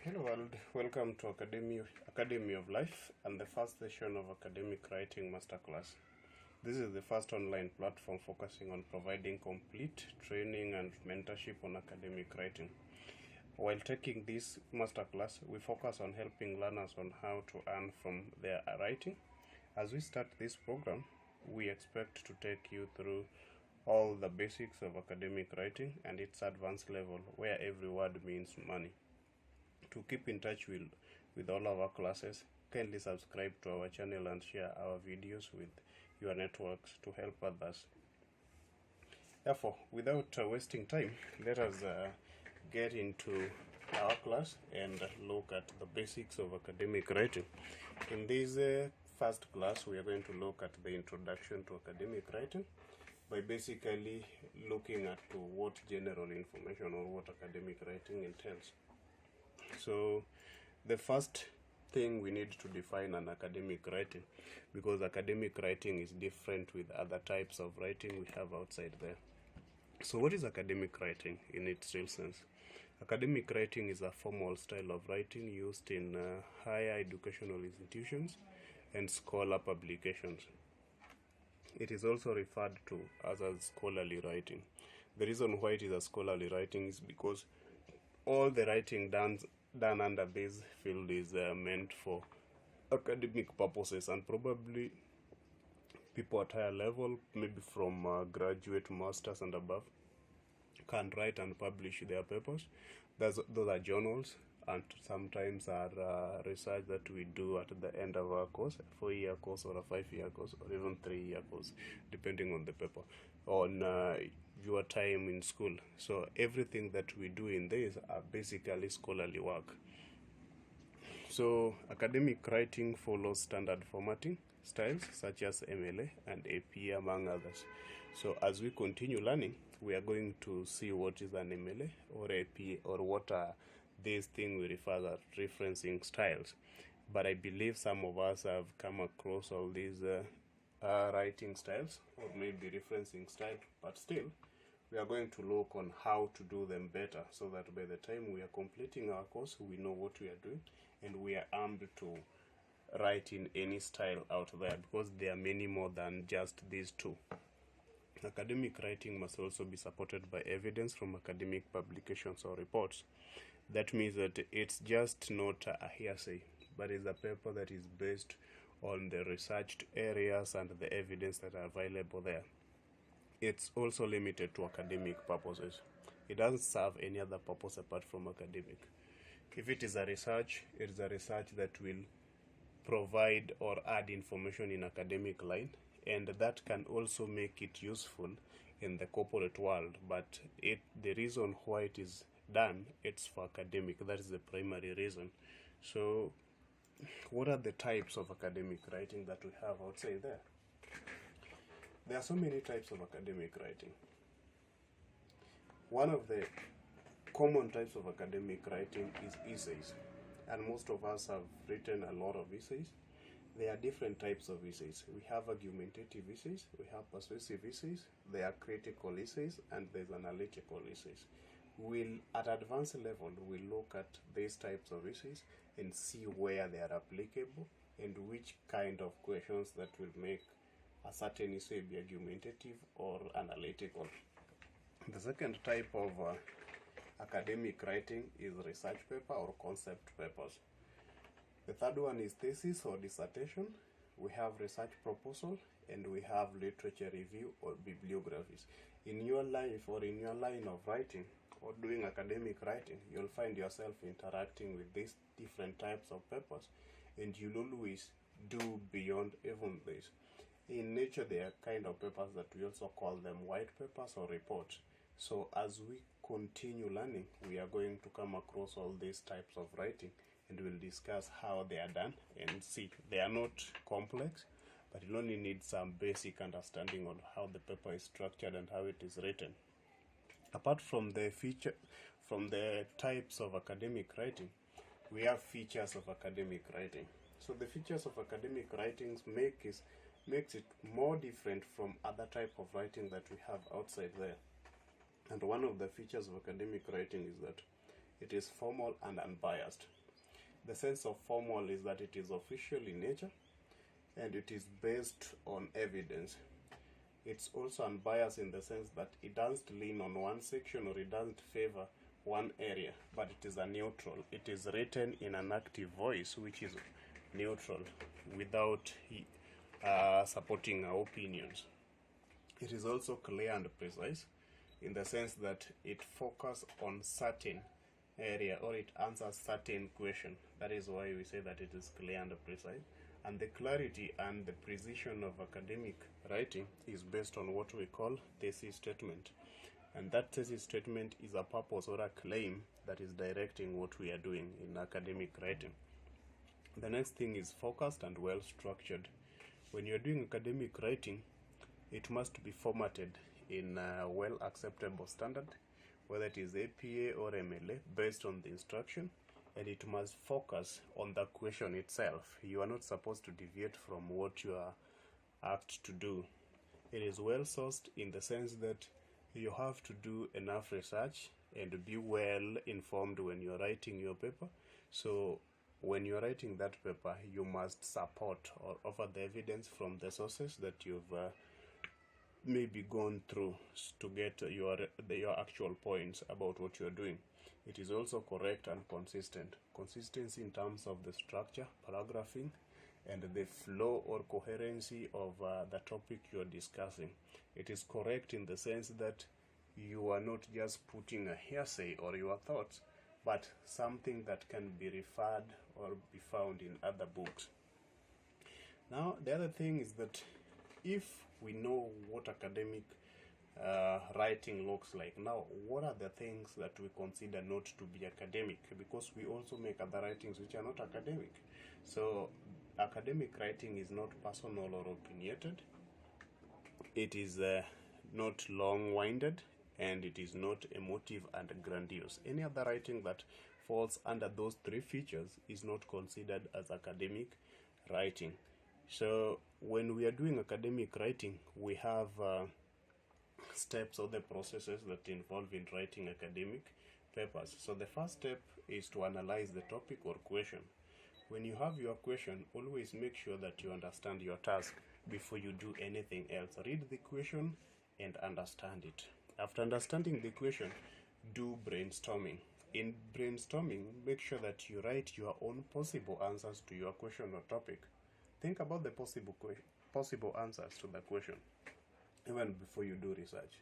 Hello world, welcome to Academy of Life and the first session of Academic Writing Masterclass. This is the first online platform focusing on providing complete training and mentorship on academic writing. While taking this masterclass, we focus on helping learners on how to earn from their writing. As we start this program, we expect to take you through all the basics of academic writing and its advanced level where every word means money. To keep in touch with all of our classes, kindly subscribe to our channel and share our videos with your networks to help others. Therefore, without wasting time, let us get into our class and look at the basics of academic writing. In this first class, we are going to look at the introduction to academic writing by basically looking at what general information or what academic writing entails. So the first thing we need to define an academic writing, because academic writing is different with other types of writing we have outside there. So what is academic writing in its real sense? Academic writing is a formal style of writing used in higher educational institutions and scholar publications. It is also referred to as a scholarly writing. The reason why it is a scholarly writing is because all the writing done under this field is meant for academic purposes, and probably people at higher level, maybe from graduate, masters and above, can write and publish their papers. Those are journals, and sometimes are research that we do at the end of our course, a 4-year course or a 5-year course or even 3-year course, depending on the paper, on your time in school. So everything that we do in this are basically scholarly work. So academic writing follows standard formatting styles such as MLA and AP, among others. So as we continue learning, we are going to see what is an MLA or AP, or what are these things we refer as referencing styles. But I believe some of us have come across all these writing styles, or maybe referencing style, but still we are going to look on how to do them better, so that by the time we are completing our course, we know what we are doing and we are armed to write in any style out there, because there are many more than just these two. Academic writing must also be supported by evidence from academic publications or reports. That means that it's just not a hearsay, but it's a paper that is based on the researched areas and the evidence that are available there. It's also limited to academic purposes. It doesn't serve any other purpose apart from academic. If it is a research, it is a research that will provide or add information in academic line, and that can also make it useful in the corporate world. But the reason why it is done, it's for academic. That is the primary reason. So what are the types of academic writing that we have outside there? There are so many types of academic writing. One of the common types of academic writing is essays, and most of us have written a lot of essays. There are different types of essays. We have argumentative essays, we have persuasive essays, there are critical essays, and there's analytical essays. At advanced level, we'll look at these types of essays and see where they are applicable and which kind of questions that will make a certain essay be argumentative or analytical. The second type of academic writing is research paper or concept papers. The third one is thesis or dissertation. We have research proposal, and we have literature review or bibliographies. In your life or in your line of writing or doing academic writing, you'll find yourself interacting with these different types of papers, and you'll always do beyond even this. In nature, there are kind of papers that we also call them white papers or reports. So as we continue learning, we are going to come across all these types of writing, and we'll discuss how they are done and see. They are not complex, but you only need some basic understanding on how the paper is structured and how it is written. Apart from the types of academic writing, we have features of academic writing. So the features of academic writings makes it more different from other type of writing that we have outside there. And one of the features of academic writing is that It is formal and unbiased. The sense of formal is that it is official in nature and it is based on evidence. It's also unbiased in the sense that it doesn't lean on one section or it doesn't favor one area, but it is a neutral. It is written in an active voice, which is neutral, without supporting our opinions. It is also clear and precise in the sense that it focuses on certain area or it answers certain question. That is why we say that it is clear and precise. And the clarity and the precision of academic writing is based on what we call thesis statement. And that thesis statement is a purpose or a claim that is directing what we are doing in academic writing. The next thing is focused and well structured. When you're doing academic writing, it must be formatted in a well acceptable standard, whether it is APA or MLA, based on the instruction, and it must focus on the question itself. You are not supposed to deviate from what you are asked to do. It is well sourced in the sense that you have to do enough research and be well informed when you are writing your paper. So when you are writing that paper, you must support or offer the evidence from the sources that you've maybe gone through to get your actual points about what you're doing. It is also correct and consistent. Consistency in terms of the structure, paragraphing, and the flow or coherency of the topic you're discussing. It is correct in the sense that you are not just putting a hearsay or your thoughts, but something that can be referred or be found in other books. Now, the other thing is that if we know what academic writing looks like, now what are the things that we consider not to be academic? Because we also make other writings which are not academic. So academic writing is not personal or opinionated. It is not long-winded, and it is not emotive and grandiose. Any other writing that falls under those three features is not considered as academic writing. So when we are doing academic writing, we have steps or the processes that involve in writing academic papers. So the first step is to analyze the topic or question. When you have your question, always make sure that you understand your task before you do anything else. Read the question and understand it. After understanding the question, do brainstorming. In brainstorming, make sure that you write your own possible answers to your question or topic. Think about the possible answers to the question, even before you do research.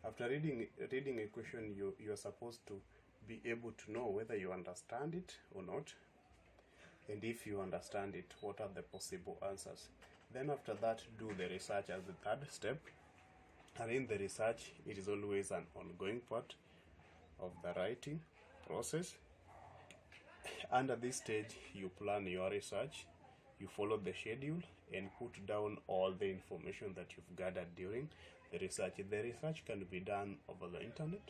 After reading a question, you're supposed to be able to know whether you understand it or not. And if you understand it, what are the possible answers? Then after that, do the research as the third step. And in the research, it is always an ongoing part of the writing process. Under this stage, you plan your research, you follow the schedule, and put down all the information that you've gathered during the research. The research can be done over the internet.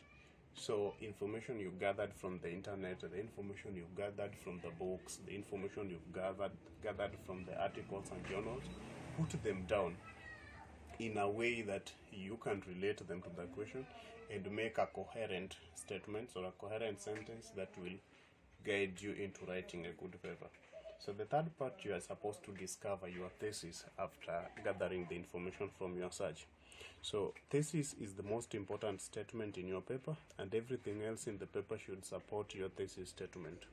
So information you gathered from the internet, the information you've gathered from the books, the information you've gathered from the articles and journals, put them down in a way that you can relate them to the question and make a coherent statement or a coherent sentence that will guide you into writing a good paper. So the third part, you are supposed to discover your thesis after gathering the information from your search. So thesis is the most important statement in your paper, and everything else in the paper should support your thesis statement.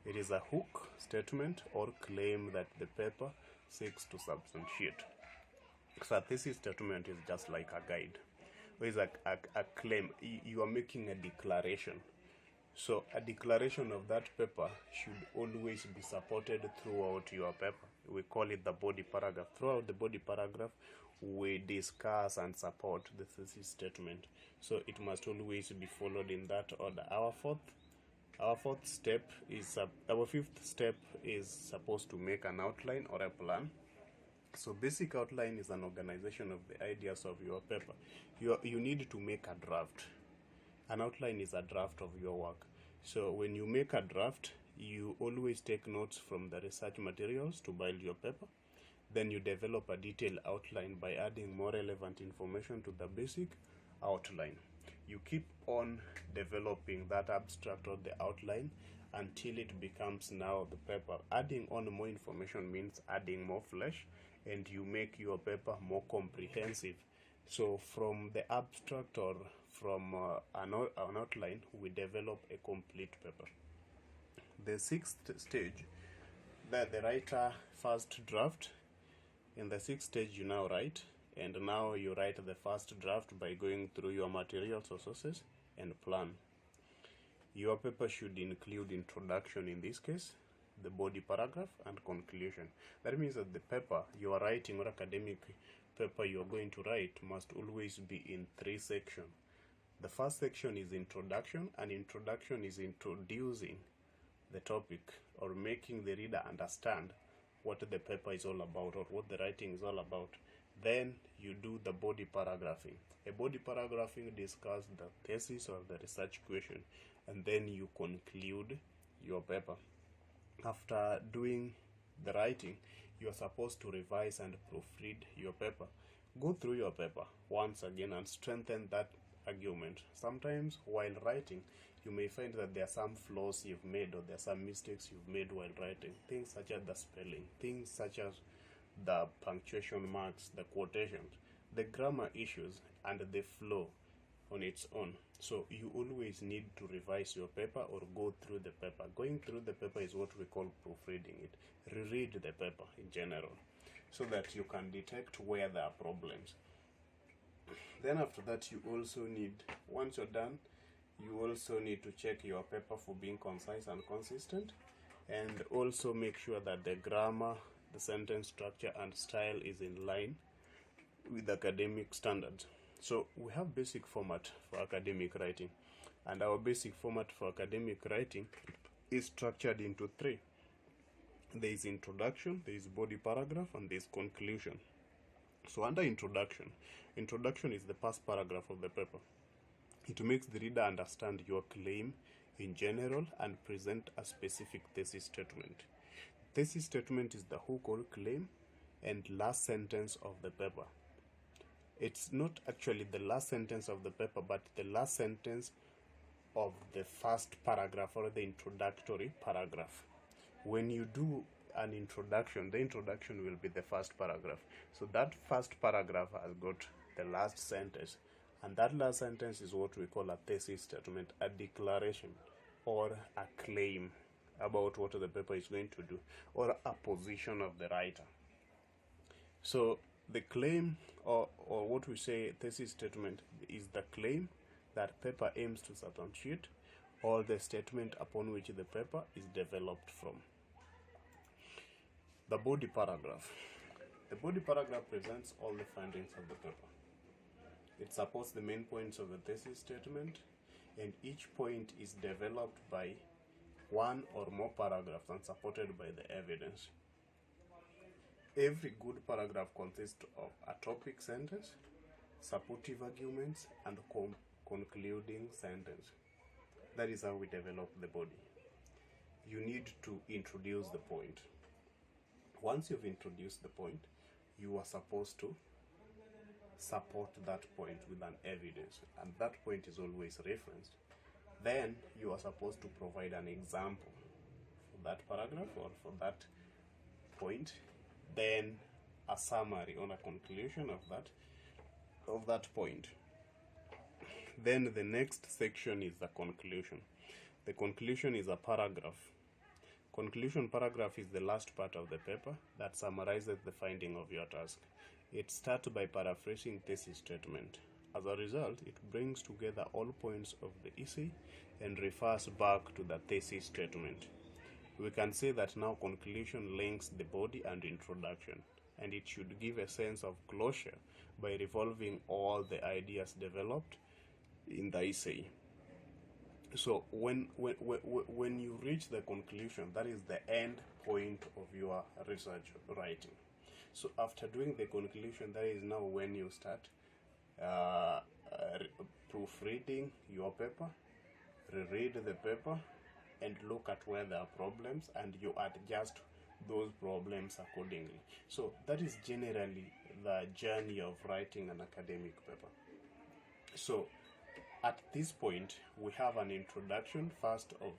It is a hook statement or claim that the paper seeks to substantiate. So a thesis statement is just like a guide. It is a claim. You are making a declaration. So a declaration of that paper should always be supported throughout your paper. We call it the body paragraph. Throughout the body paragraph, we discuss and support the thesis statement. So it must always be followed in that order. Our fifth step is supposed to make an outline or a plan. So basic outline is an organization of the ideas of your paper. You need to make a draft. An outline is a draft of your work. So when you make a draft, you always take notes from the research materials to build your paper. Then you develop a detailed outline by adding more relevant information to the basic outline. You keep on developing that abstract or the outline until it becomes now the paper. Adding on more information means adding more flesh, and you make your paper more comprehensive. So from the abstract or from an outline, we develop a complete paper. The sixth stage, that the writer first draft. In the sixth stage, you now write, and now you write the first draft by going through your materials or sources and plan. Your paper should include introduction, in this case, the body paragraph, and conclusion. That means that the paper you are writing, or academic paper you are going to write, must always be in 3 sections. The first section is introduction, and introduction is introducing the topic or making the reader understand what the paper is all about or what the writing is all about. Then you do the body paragraphing. A body paragraphing discusses the thesis or the research question, and then you conclude your paper. After doing the writing, you are supposed to revise and proofread your paper. Go through your paper once again and strengthen that argument. Sometimes while writing, you may find that there are some flaws you've made, or there are some mistakes you've made while writing. Things such as the spelling, things such as the punctuation marks, the quotations, the grammar issues, and the flow on its own. So you always need to revise your paper or go through the paper. Going through the paper is what we call proofreading it. Reread the paper in general so that you can detect where there are problems. Then after that, you also need, once you're done, you also need to check your paper for being concise and consistent, and also make sure that the grammar, the sentence structure, and style is in line with academic standards. So we have basic format for academic writing, and our basic format for academic writing is structured into 3. There is introduction, there is body paragraph, and there is conclusion. So under introduction, introduction is the first paragraph of the paper. It makes the reader understand your claim in general and present a specific thesis statement. Thesis statement is the hook or claim and last sentence of the paper. It's not actually the last sentence of the paper, but the last sentence of the first paragraph or the introductory paragraph. When you do an introduction, the introduction will be the first paragraph. So that first paragraph has got the last sentence, and that last sentence is what we call a thesis statement, a declaration or a claim about what the paper is going to do, or a position of the writer. So the claim, or what we say thesis statement, is the claim that paper aims to substantiate, or the statement upon which the paper is developed from. The body paragraph. The body paragraph presents all the findings of the paper. It supports the main points of the thesis statement, and each point is developed by 1 or more paragraphs and supported by the evidence. Every good paragraph consists of a topic sentence, supportive arguments, and concluding sentence. That is how we develop the body. You need to introduce the point. Once you've introduced the point, you are supposed to support that point with an evidence, and that point is always referenced. Then you are supposed to provide an example for that paragraph or for that point, then a summary or a conclusion of that point. Then the next section is the conclusion. The conclusion is a paragraph. Conclusion paragraph is the last part of the paper that summarizes the finding of your task. It starts by paraphrasing thesis statement. As a result, it brings together all points of the essay and refers back to the thesis statement. We can say that now conclusion links the body and introduction, and it should give a sense of closure by revolving all the ideas developed in the essay. So when you reach the conclusion, that is the end point of your research writing. So after doing the conclusion, that is now when you start proofreading your paper, reread the paper, and look at where there are problems, and you adjust those problems accordingly. So that is generally the journey of writing an academic paper. So At this point, we have an introduction. First of,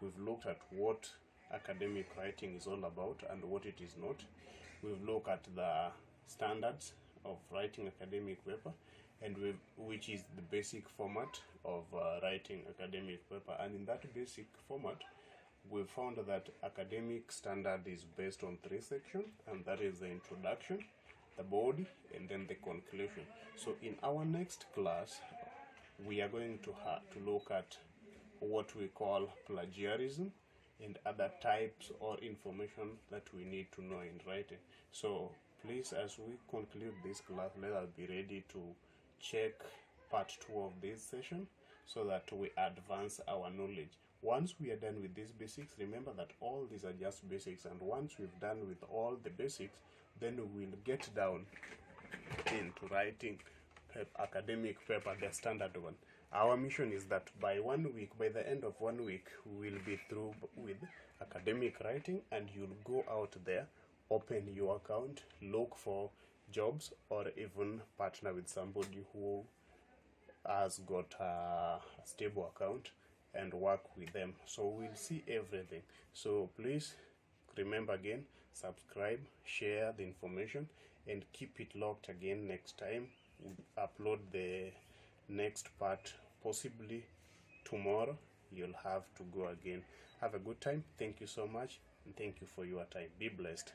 we've looked at what academic writing is all about and what it is not. We've looked at the standards of writing academic paper, and which is the basic format of writing academic paper. And in that basic format, we found that academic standard is based on 3 sections, and that is the introduction, the body, and then the conclusion. So in our next class, we are going to look at what we call plagiarism and other types or information that we need to know in writing. So please, as we conclude this class, let us be ready to check part 2 of this session so that we advance our knowledge. Once we are done with these basics, remember that all these are just basics, and once we've done with all the basics, then we will get down into writing academic paper, the standard one. Our mission is that by 1 week, by the end of 1 week, we will be through with academic writing, and you'll go out there, open your account, look for jobs, or even partner with somebody who has got a stable account and work with them. So we'll see everything. So please remember again, subscribe, share the information, and keep it locked again. Next time we upload the next part, possibly tomorrow. You'll have to go again. Have a good time. Thank you so much, and thank you for your time. Be blessed.